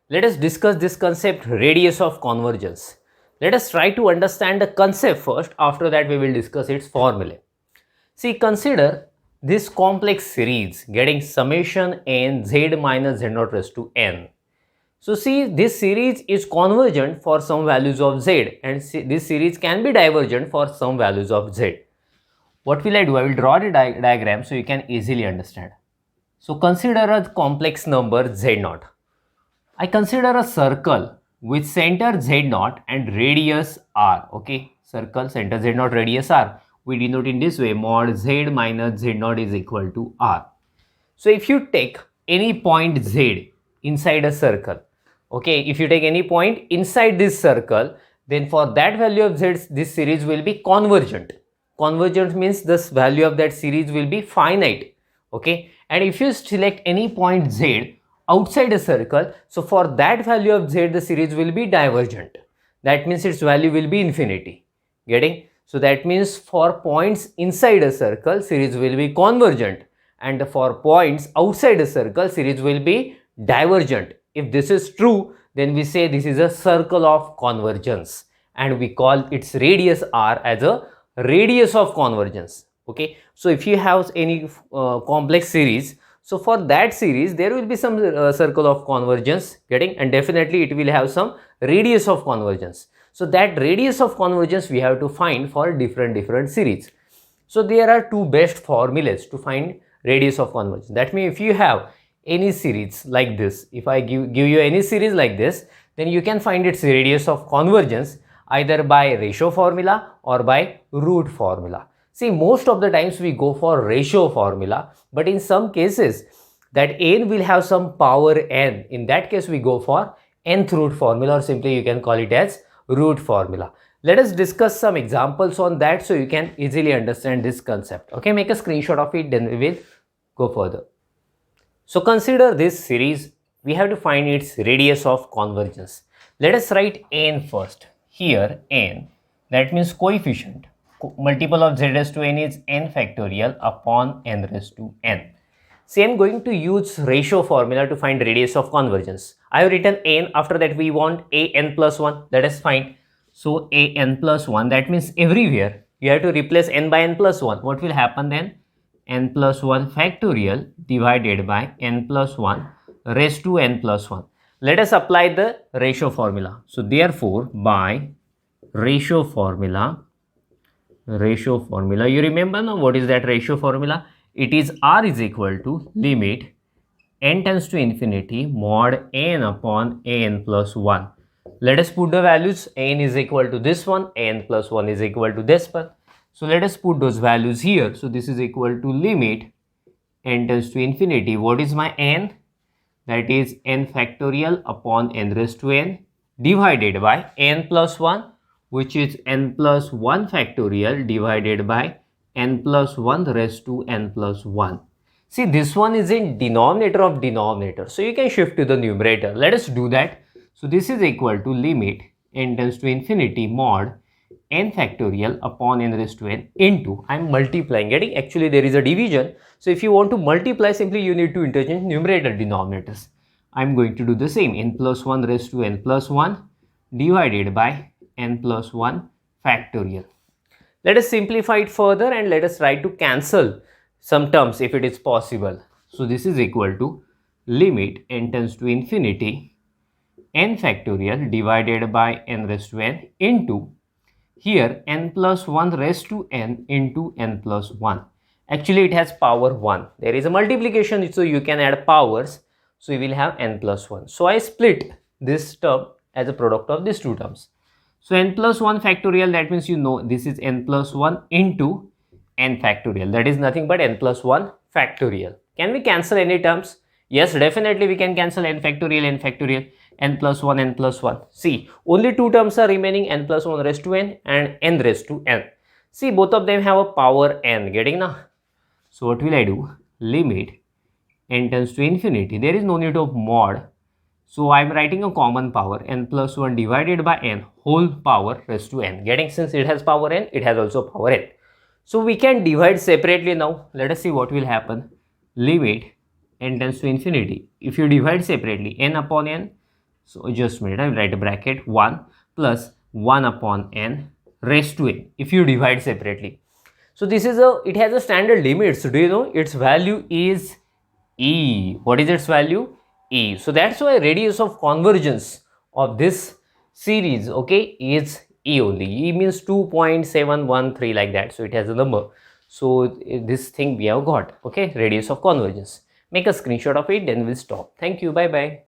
Let us discuss this concept, radius of convergence. Let us try to understand the concept first. After that, we will discuss its formula. See, consider this complex series getting summation n z minus z naught raised to n. So see, this series is convergent for some values of z, and this series can be divergent for some values of z. What will I do? I will draw the diagram so you can easily understand. So consider a complex number z naught. I consider a circle with center z naught and radius r. Okay, circle, center z naught, radius r. We denote in this way: mod z minus z naught is equal to r. So if you take any point z inside a circle, okay, if you take any point inside this circle, then for that value of z, this series will be convergent. Convergent means this value of that series will be finite. Okay, and if you select any point z outside a circle, so for that value of z, the series will be divergent. That means its value will be infinity. Getting? So that means for points inside a circle, series will be convergent, and for points outside a circle, series will be divergent. If this is true, then we say this is a circle of convergence, and we call its radius r as a radius of convergence. Okay, so if you have any complex series, so for that series there will be some circle of convergence, getting, and definitely it will have some radius of convergence. So that radius of convergence we have to find for different series. So there are two best formulas to find radius of convergence. That means if you have any series like this, if I give you any series like this, then you can find its radius of convergence either by ratio formula or by root formula. See, most of the times we go for ratio formula, but in some cases that n will have some power n. In that case, we go for nth root formula, or simply you can call it as root formula. Let us discuss some examples on that so you can easily understand this concept. Okay, make a screenshot of it, then we will go further. So consider this series. We have to find its radius of convergence. Let us write n first. Here n, that means coefficient. Multiple of z raised to n is n factorial upon n raised to n. See, I am going to use ratio formula to find radius of convergence. I have written n, after that we want a n plus 1, that is fine. So a n plus 1, that means everywhere you have to replace n by n plus 1. What will happen then? N plus 1 factorial divided by n plus 1 raised to n plus 1. Let us apply the ratio formula. So therefore, by ratio formula, you remember now what is that ratio formula? It is r is equal to limit n tends to infinity mod n upon an plus 1. Let us put the values. N is equal to this one, n plus 1 is equal to this one. So let us put those values here. So this is equal to limit n tends to infinity. What is my n? That is n factorial upon n raised to n divided by n plus 1, which is n plus 1 factorial divided by n plus 1 raised to n plus 1. See, this one is in denominator of denominator, so you can shift to the numerator. Let us do that. So this is equal to limit n tends to infinity mod n factorial upon n raised to n into, I am multiplying, getting, actually there is a division. So if you want to multiply, simply you need to interchange numerator denominators. I am going to do the same, n plus 1 raised to n plus 1 divided by n plus 1 factorial. Let us simplify it further and let us try to cancel some terms if it is possible. So this is equal to limit n tends to infinity n factorial divided by n raised to n into, here n plus 1 raised to n into n plus 1. Actually it has power 1. There is a multiplication, so you can add powers. So we will have n plus 1. So I split this term as a product of these two terms. So n plus 1 factorial, that means you know this is n plus 1 into n factorial. That is nothing but n plus 1 factorial. Can we cancel any terms? Yes, definitely we can cancel n factorial, n plus 1, n plus 1. See, only two terms are remaining, n plus 1 raised to n and n raised to n. See, both of them have a power n, getting now? So what will I do? Limit n tends to infinity. There is no need of mod. So I am writing a common power, n plus 1 divided by n whole power raised to n. Getting, since it has power n, it has also power n. So we can divide separately now. Let us see what will happen. Limit n tends to infinity. If you divide separately, n upon n, So just a minute, I will write a bracket 1 plus 1 upon n raised to n if you divide separately. So this is it has a standard limit. So do you know its value is e? What is its value? E. So that's why radius of convergence of this series, okay, is e only. E means 2.713 like that. So it has a number. So this thing we have got, okay, radius of convergence. Make a screenshot of it, then we'll stop. Thank you. Bye bye.